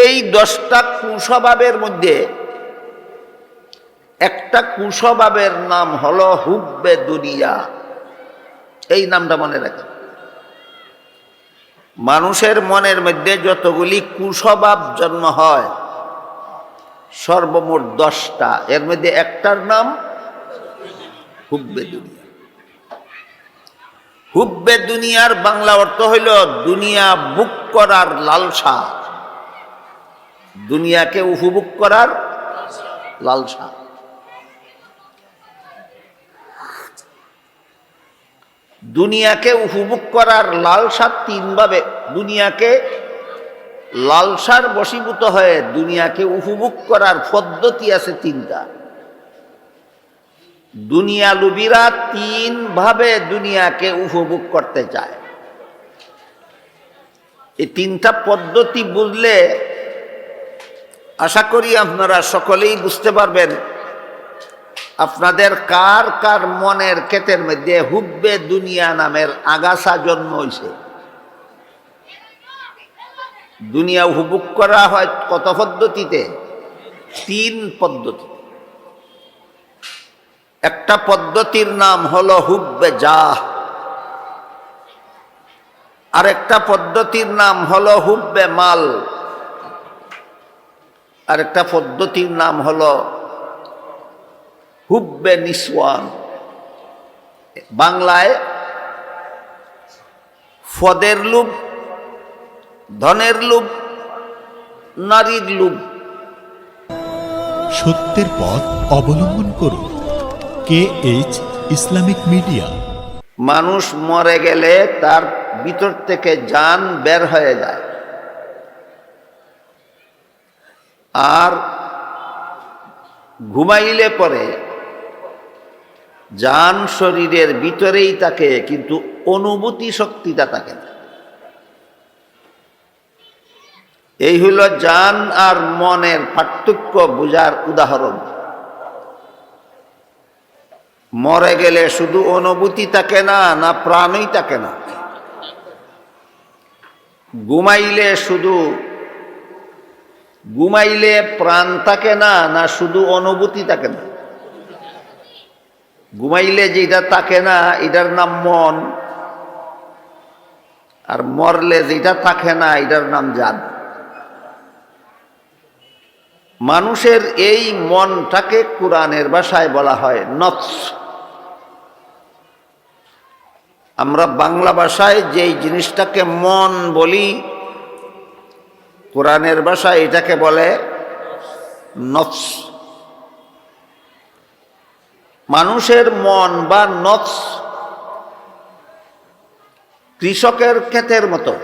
এই 10টা কুস্বভাবের মধ্যে একটা কুস্বভাবের নাম হলো হুব্বে দুনিয়া। এই নামটা মনে রাখেন। মানুষের মনের মধ্যে যতগুলি কুস্বভাব জন্ম হয় সর্বমোট 10টা, এর মধ্যে একটার নাম হুব্বে দুনিয়া। হুব্বে দুনিয়ার বাংলা অর্থ হইল দুনিয়া ভোগ করার লালসা, দুনিয়াকে উপভোগ করার লালসা। দুনিয়াকে উপভোগ করার লালসা তিনভাবে, দুনিয়াকে লালসার বশীভূত হয়ে দুনিয়াকে উপভোগ করার পদ্ধতি আছে তিনটা। দুনিয়া লুবিরা তিনভাবে দুনিয়াকে উপভোগ করতে চায়। এই তিনটা পদ্ধতি বুঝলে আশা করি আপনারা সকলেই বুঝতে পারবেন আপনাদের কার কার মনের ক্ষেতের মধ্যে হুব্বে দুনিয়া নামের আগাছা জন্ম হয়েছে। দুনিয়া উপভোগ করা হয় কত পদ্ধতিতে? 3 পদ্ধতি। একটা পদ্ধতির নাম হলো হুব্বে জাহ, আরেকটা পদ্ধতির নাম হলো হুব্বে মাল, আরেকটা পদ্ধতির নাম হলো হুব্বে নিসওয়ান। বাংলায় ফদের লোভ, ধনের লোভ, নারীর লোভ। সত্যের পথ অবলম্বন করুন। KH Islamic media. মানুষ মরে গেলে তার ভিতর থেকে জান বের হয়ে যায়, আর ঘুমাইলে পরে জান শরীরের ভিতরেই থাকে, কিন্তু অনুভূতি শক্তিটা থাকে না। এই হইল জান আর মনের পার্থক্য বোঝার উদাহরণ। মরে গেলে শুধু অনুভূতি থাকে না, না প্রাণই থাকে না। ঘুমাইলে প্রাণ থাকে না, না শুধু অনুভূতি থাকে না। ঘুমাইলে যেটা থাকে না এটার নাম মন, আর মরলে যেটা থাকে না এটার নাম জান। মানুষের এই মনটাকে কোরআনের ভাষায় বলা হয় নফস। আমরা বাংলা ভাষায় যেই জিনিসটাকে মন বলি, কোরআনের ভাষায় এটাকে বলে নফস। মানুষের মন বা নফস কৃষকের ক্ষেতের মতো।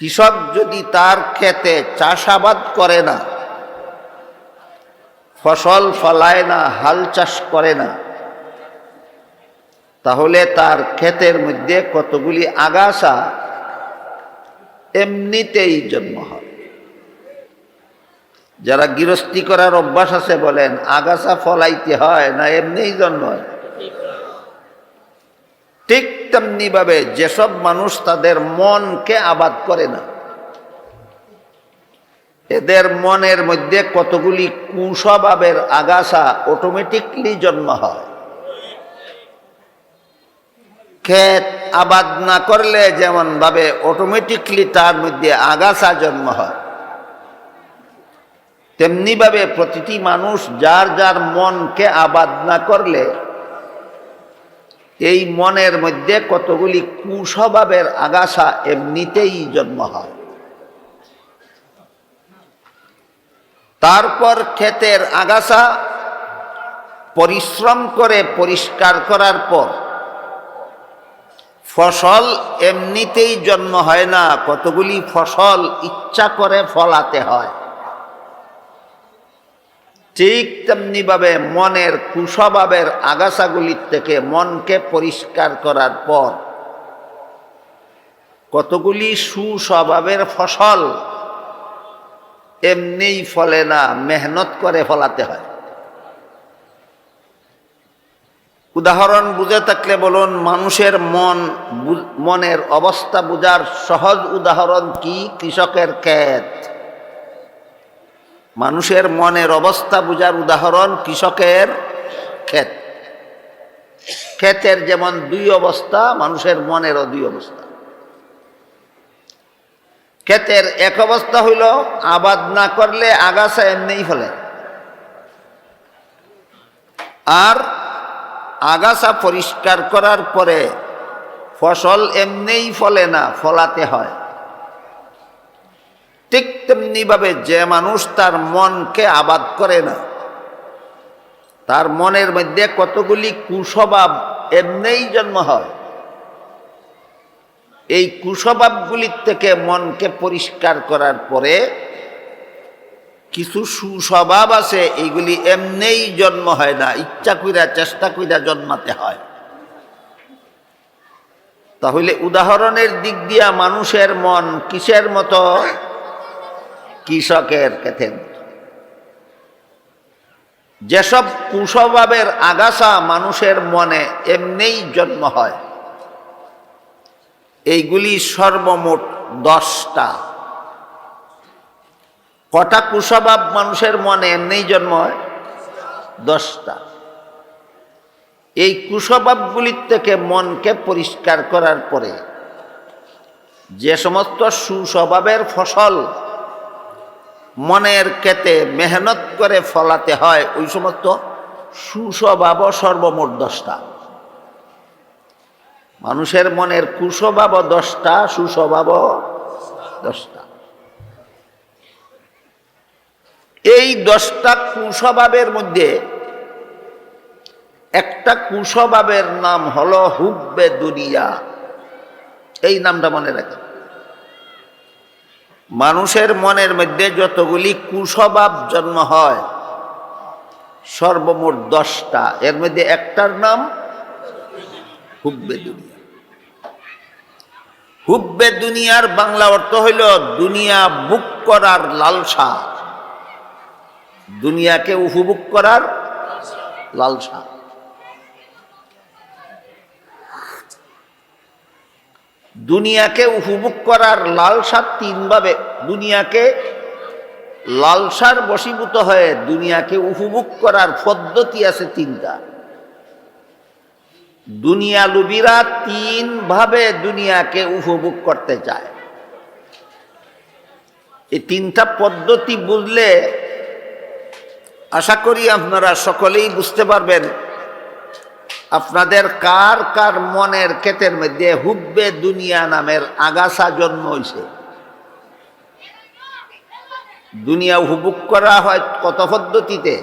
কৃষক যদি তার ক্ষেতে চাষাবাদ করে না, ফসল ফলায় না, হাল চাষ করে না, তাহলে তার ক্ষেতের মধ্যে কতগুলি আগাছা এমনিতেই জন্ম হয়। যারা গৃহস্থী করার অভ্যাস আছে বলেন আগাছা ফলাইতে হয় না এমনিই জন্ম হয়? ঠিক তেমনি ভাবে যেসব মানুষ তাদের মনকে আবাদ করে না, এদের মনের মধ্যে কতগুলি কুস্বভাবের আগাছা অটোমেটিকলি জন্ম হয়। ক্ষেত আবাদ না করলে যেমন ভাবে অটোমেটিকলি তার মধ্যে আগাছা জন্ম হয়, তেমনি ভাবে প্রতিটি মানুষ যার যার মনকে আবাদ না করলে এই মনের মধ্যে কতগুলি কুস্বভাবের আগাছা এমনিতেই জন্ম হয়। তারপর ক্ষেতের আগাছা পরিশ্রম করে পরিষ্কার করার পর ফসল এমনিতেই জন্ম হয় না, কতগুলি ফসল ইচ্ছা করে ফলাতে হয়। ঠিক তেমনি ভাবে মনের কুস্বভাবের আগাছাগুলির থেকে মনকে পরিষ্কার করার পর কতগুলি সুস্বভাবের ফসল এমনিই ফলে না, মেহনত করে ফলাতে হয়। উদাহরণ বুঝে থাকলে বলুন, মানুষের মনের অবস্থা বোঝার সহজ উদাহরণ কি? কৃষকের ক্ষেত। মানুষের মনের অবস্থা বোঝার উদাহরণ কৃষকের ক্ষেত। ক্ষেতের যেমন দুই অবস্থা, মানুষের মনেরও দুই অবস্থা। ক্ষেতের এক অবস্থা হইল আবাদ না করলে আগাছা এমনিই ফলে, আর আগাছা পরিষ্কার করার পরে ফসল এমনিই ফলে না, ফলাতে হয়। ঠিক তেমনি ভাবে যে মানুষ তার মনকে আবাদ করে না, তার মনের মধ্যে কতগুলি কুস্বভাব এমনিই জন্ম হয়। এই কুস্বভাবগুলির থেকে মনকে পরিষ্কার করার পরে কিছু সুস্বভাব আছে, এইগুলি এমনিই জন্ম হয় না, ইচ্ছা কইরা চেষ্টা কইরা জন্মাতে হয়। তাহলে উদাহরণের দিক দিয়া মানুষের মন কিসের মতো? কৃষকের ক্ষেতের মতো। যেসব কুস্বভাবের আগাছা মানুষের মনে এমনিই জন্ম হয়, এইগুলি সর্বমোট 10টা। কটা কুস্বভাব মানুষের মনে এমনিই জন্ম হয়? 10টা। এই কুস্বভাবগুলির থেকে মনকে পরিষ্কার করার পরে যে সমস্ত সুস্বভাবের ফসল মনের ক্ষেতে মেহনত করে ফলাতে হয়, ওই সমস্ত সুস্বভাবও সর্বমোট 10টা। মানুষের মনের কুস্বভাবও 10টা, সুস্বভাবও 10টা। এই 10টা কুস্বভাবের মধ্যে একটা কুস্বভাবের নাম হলো হুব্বে দুনিয়া। এই নামটা মনে রাখেন। মানুষের মনের মধ্যে যতগুলি কুস্বভাব জন্ম হয় সর্বমোট 10টা, এর মধ্যে একটার নাম হুব্বে দুনিয়া। হুব্বে দুনিয়ার বাংলা অর্থ হইল দুনিয়া বুক করার লালসা, দুনিয়াকে উপভোগ করার লালসা। দুনিয়াকে উপভোগ করার লালসা তিনভাবে। দুনিয়াকে লালসার বশীভূত হয়ে দুনিয়াকে উপভোগ করার পদ্ধতি আছে 3টা। দুনিয়া লুবিরা 3 ভাবে দুনিয়াকে উপভোগ করতে চায়। এই 3টা পদ্ধতি বুঝলে আশা করি আপনারা সকলেই বুঝতে পারবেন আপনাদের কার কার মনের ক্ষেতের মধ্যে হুব্বে দুনিয়া নামের আগাছা জন্ম হয়েছে। দুনিয়া উপভোগ করা হয় কত পদ্ধতিতে?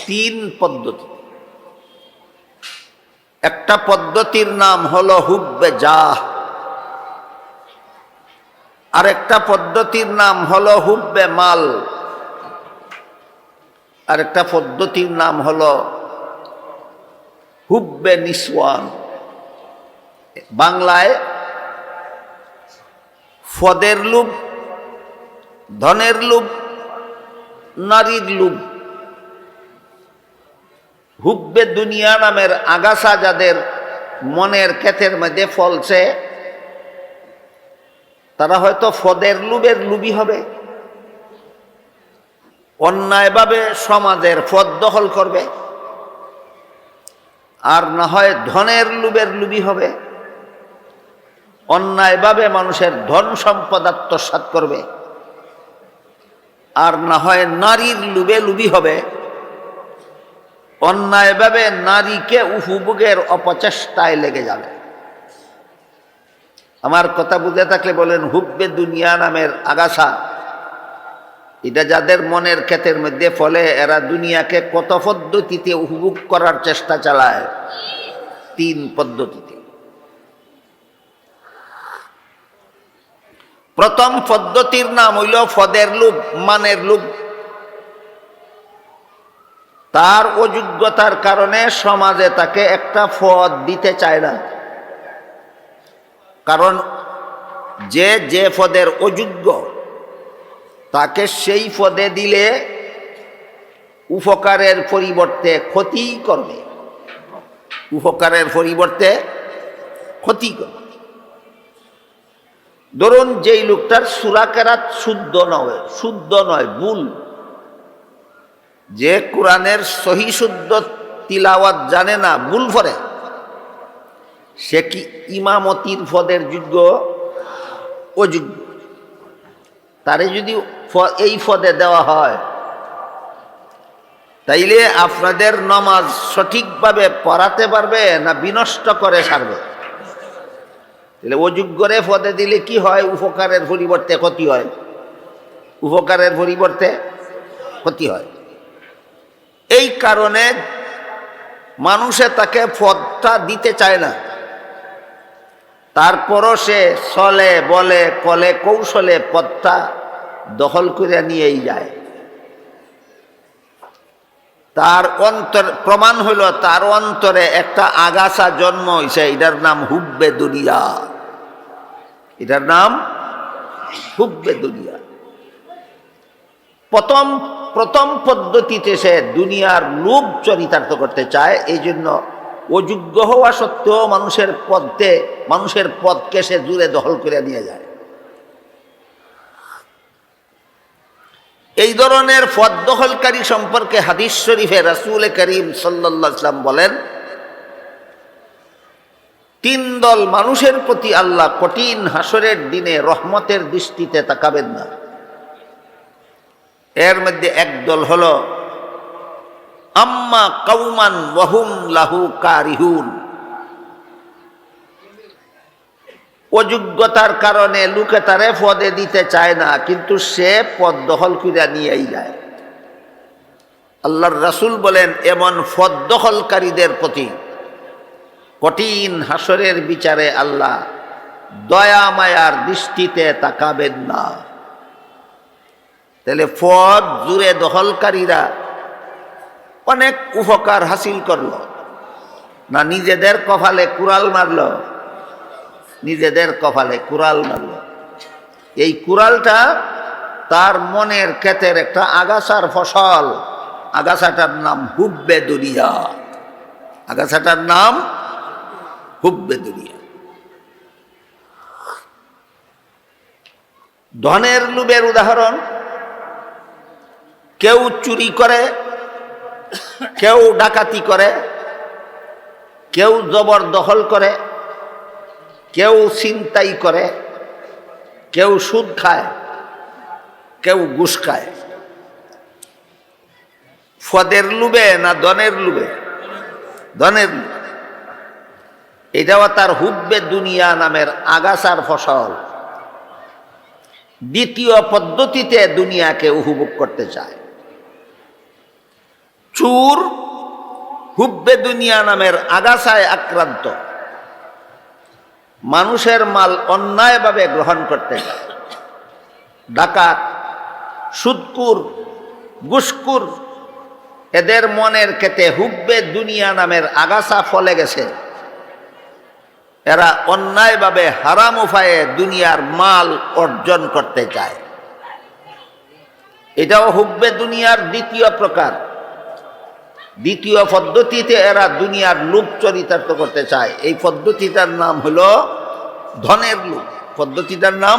3 পদ্ধতি। একটা পদ্ধতির নাম হলো হুব্বে জাহ, আর একটা পদ্ধতির নাম হলো হুব্বে মাল, আর একটা পদ্ধতির নাম হলো হুব্বে নিসওয়ান। বাংলায় ফদের লোভ, ধনের লোভ, নারীর লোভ। হুব্বে দুনিয়া নামের আগাছা যাদের মনের ক্ষেতের মধ্যে ফলছে, তারা হয়তো ফদের লোভের লোভী হবে, অন্যায়ভাবে সমাজের পদ দখল করবে, আর না হয় ধনের লোভের লোভী হবে, অন্যায়ভাবে মানুষের ধন সম্পদ আত্মসাৎ করবে, আর না হয় নারীর লোভে লোভী হবে, অন্যায়ভাবে নারীকে উপভোগের অপচেষ্টায় লেগে যাবে। আমার কথা বুঝে থাকলে বলেন, হুব্বে দুনিয়া নামের আগাছা এটা যাদের মনের ক্ষেতের মধ্যে ফলে, এরা দুনিয়াকে কত পদ্ধতিতে উপভোগ করার চেষ্টা চালায়? 3 পদ্ধতিতে। প্রথম পদ্ধতির নাম হইল ফদের লোভ, মানের লোভ। তার অযোগ্যতার কারণে সমাজে তাকে একটা পদ দিতে চায় না, কারণ যে পদের অযোগ্য তাকে সেই পদে দিলে উপকারের পরিবর্তে ক্ষতিই করবে। উপকারের পরিবর্তে ক্ষতি করে। ধরুন যেই লোকটার সূরা কেরাত শুদ্ধ নয় ভুল, যে কোরআনের সহি শুদ্ধ তিলাওয়াত জানে না, ভুল করে, সে কি ইমামতির পদের যোগ্য? অযোগ্য। তারে যদি এই পদে দেওয়া হয়, তাইলে আপনাদের নামাজ সঠিকভাবে পড়াতে পারবে না বিনষ্ট করে ছাড়বে? তাহলে অযোগ্যরে পদে দিলে কি হয়? উপকারের পরিবর্তে ক্ষতি হয়, উপকারের পরিবর্তে ক্ষতি হয়। এই কারণে মানুষে তাকে পদটা দিতে চায় না, তারপরও সে চলে বলে কলে কৌশলে পদটা দখল করে নিয়েই যায়। তার অন্তর প্রমাণ হইল, তার অন্তরে একটা আগাছা জন্ম হয়েছে, এটার নাম হুব্বে দুনিয়া। এটার নাম হুব্বে দুনিয়া। প্রথম পদ্ধতিতে সে দুনিয়ার লোভ চরিতার্থ করতে চায়, এই জন্য অযোগ্য হওয়া সত্ত্বেও মানুষের পদকে সে জুড়ে দখল করে নিয়ে যায়। এই ধরনের পদ দখলকারী সম্পর্কে হাদিস শরীফে রাসূল করিম সাল্লাল্লাহু আলাইহি ওয়াসাল্লাম বলেন, 3 দল মানুষের প্রতি আল্লাহ কঠিন হাসরের দিনে রহমতের দৃষ্টিতে তাকাবেন না। এর মধ্যে এক দল হলো আম্মা কওমান ওয়াহুম লাহু কারিহুন। অযোগ্যতার কারণে লোকে তারে পদে দিতে চায় না, কিন্তু সে পদ দখল করে নিয়েই যায়। আল্লাহর রাসূল বলেন, এমন পদ দখলকারীদের প্রতি কঠিন হাসরের বিচারে আল্লাহ দয়া মায়ার দৃষ্টিতে তাকাবেন না। তাহলে পদ জুড়ে দখলকারীরা অনেক উপকার হাসিল করল না, নিজেদের কপালে কুড়াল মারল, নিজেদের কপালে কুড়াল মারল। এই কুড়ালটা তার মনের ক্ষেতের একটা আগাছার ফসল। আগাছাটার নাম হুব্বে দুনিয়া। আগাছাটার নাম হুব্বে দুনিয়া। ধনের লোভের উদাহরণ, কেউ চুরি করে, কেউ ডাকাতি করে, কেউ জবরদখল করে, কেউ ছিনতাই করে, কেউ সুদ খায়, কেউ ঘুষ খায়। পদের লোভে না ধনের লোভে? ধনের লোভে। এটাও তার হুব্বে দুনিয়া নামের আগাছার ফসল। দ্বিতীয় পদ্ধতিতে দুনিয়াকে উপভোগ করতে চায়। চোর হুব্বে দুনিয়া নামের আগাছায় আক্রান্ত, মানুষের মাল অন্যায়ভাবে গ্রহণ করতে চায়। ডাকাত, সুদকুর, ঘুষখোর, এদের মনের ক্ষেতে হুব্বে দুনিয়া নামের আগাছা ফলে গেছে। এরা অন্যায়ভাবে হারাম উপায়ে দুনিয়ার মাল অর্জন করতে চায়। এটাও হুব্বে দুনিয়ার দ্বিতীয় প্রকার। দ্বিতীয় পদ্ধতিতে এরা দুনিয়ার লোভ চরিতার্থ করতে চায়। এই পদ্ধতিটার নাম হলো ধনের লোভ। পদ্ধতিটার নাম,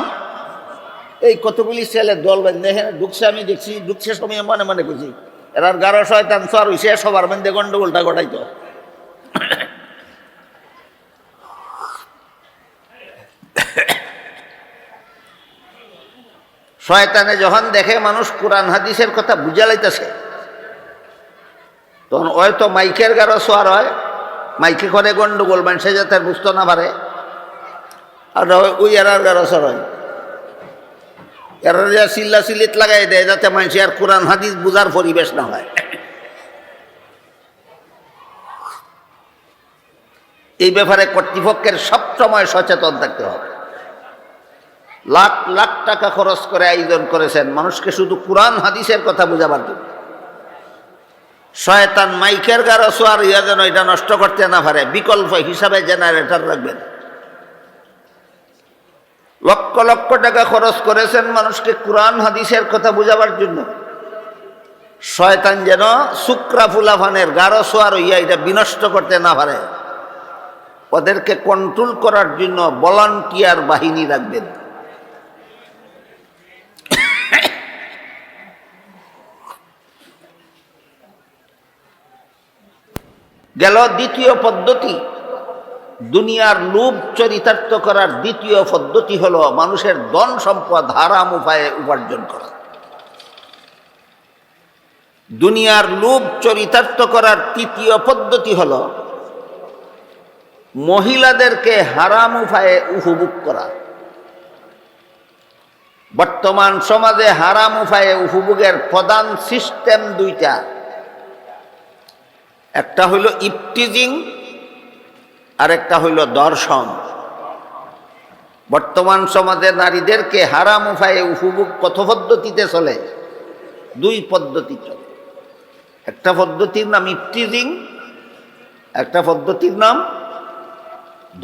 এই কতগুলি ছেলে দল বেঁধে ঢুকছে, আমি দেখছি, ঢুকছে সময় মনে মনে করছি এরার 11 শয়তান সর হইছে, সবার মধ্যে গন্ডগোলটা ঘটাইতো। শয়তানে যখন দেখে মানুষ কোরআন হাদিসের কথা বুঝা লাইতেছে, তখন হয়তো মাইকের গারো সোয়ার হয়, মাইকে করে গন্ডগোল মানুষে যাতে বুঝতে না পারে, আর ওই এরার গারো সর হয়, এরা চিল্লা চিল্লিত লাগাই দেয় যাতে মানুষ আর কোরআন হাদিস বুঝার পরিবেশ না হয়। এই ব্যাপারে কর্তৃপক্ষের সবসময় সচেতন থাকতে হবে। লাখ লাখ টাকা খরচ করে আয়োজন করেছেন মানুষকে শুধু কোরআন হাদিসের কথা বুঝাবার জন্য। শয়তান মাইকের গারো সোয়ার ইয়া যেন এটা নষ্ট করতে না পারে, বিকল্প হিসাবে জেনারেটর রাখবেন। লক্ষ লক্ষ টাকা খরচ করেছেন মানুষকে কোরআন হাদিসের কথা বুঝাবার জন্য। শয়তান যেন শুক্রা ফুলাফানের গারো সোয়ার হইয়া এটা বিনষ্ট করতে না পারে। ওদেরকে কন্ট্রোল করার জন্য ভলান্টিয়ার বাহিনী রাখবেন। গেল দ্বিতীয় পদ্ধতি, দুনিয়ার লোভ চরিতার্থ করার দ্বিতীয় পদ্ধতি হলো মানুষের ধন সম্পদ হারাম উপায়ে উপার্জন করা। দুনিয়ার লোভ চরিতার্থ করার তৃতীয় পদ্ধতি হলো মহিলাদেরকে হারাম উপায়ে উপভোগ করা। বর্তমান সমাজে হারাম উপায়ে উপভোগের প্রধান সিস্টেম দুইটা, একটা হইল ইফটিজিং আর একটা হইল দর্শন। বর্তমান সমাজে নারীদেরকে হারাম উপায়ে উপভোগ কত পদ্ধতিতে চলে? দুই পদ্ধতি চলে। একটা পদ্ধতির নাম ইফটিজিং, একটা পদ্ধতির নাম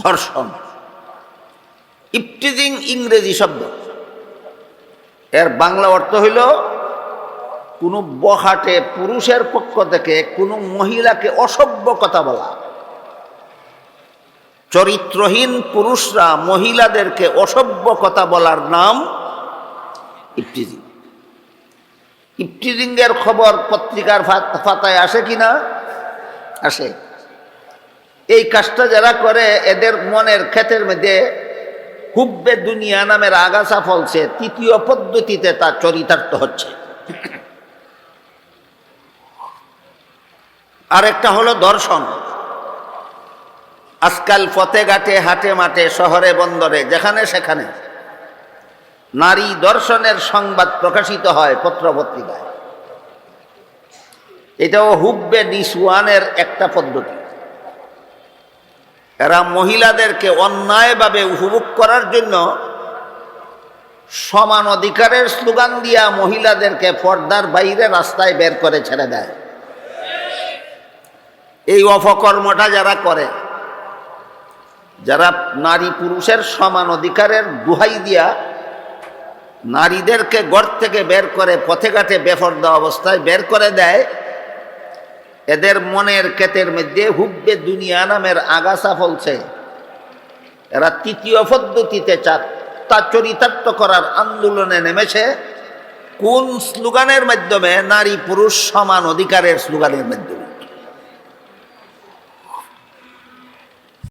ধর্ষণ। ইফটিজিং ইংরেজি শব্দ, এর বাংলা অর্থ হইল কোনো বখাটে পুরুষের পক্ষ থেকে কোনো মহিলাকে অসভ্য কথা বলা। চরিত্রহীন পুরুষরা মহিলাদেরকে অসভ্য কথা বলার নাম ইফটিজিং। ইফটিজিং এর খবর পত্রিকার পাতায় আসে কিনা? আসে। এই কাজটা যারা করে এদের মনের ক্ষেতের মধ্যে হুব্বে দুনিয়া নামের আগাছা ফলছে, তৃতীয় পদ্ধতিতে তা চরিতার্থ হচ্ছে। আরেকটা হলো দর্শন। আজকাল পথে ঘাটে হাটে মাঠে শহরে বন্দরে যেখানে সেখানে নারী দর্শনের সংবাদ প্রকাশিত হয় পত্রপত্রিকায়। এটাও হুব্বে নিসওয়ানের একটা পদ্ধতি। এরা মহিলাদেরকে অন্যায়ভাবে উপভোগ করার জন্য সমান অধিকারের স্লোগান দিয়া মহিলাদেরকে পর্দার বাইরে রাস্তায় বের করে ছেড়ে দেয়। এই অপকর্মটা যারা করে, যারা নারী পুরুষের সমান অধিকারের দোহাই দিয়া নারীদেরকে ঘর থেকে বের করে পথে ঘাটে বেপরদা অবস্থায় বের করে দেয়, এদের মনের ক্ষেতের মধ্যে হুব্বে দুনিয়া নামের আগাছা ফলছে। এরা তৃতীয় পদ্ধতিতে তা চরিতার্থ করার আন্দোলনে নেমেছে। কোন স্লোগানের মাধ্যমে? নারী পুরুষ সমান অধিকারের স্লোগানের মাধ্যমে।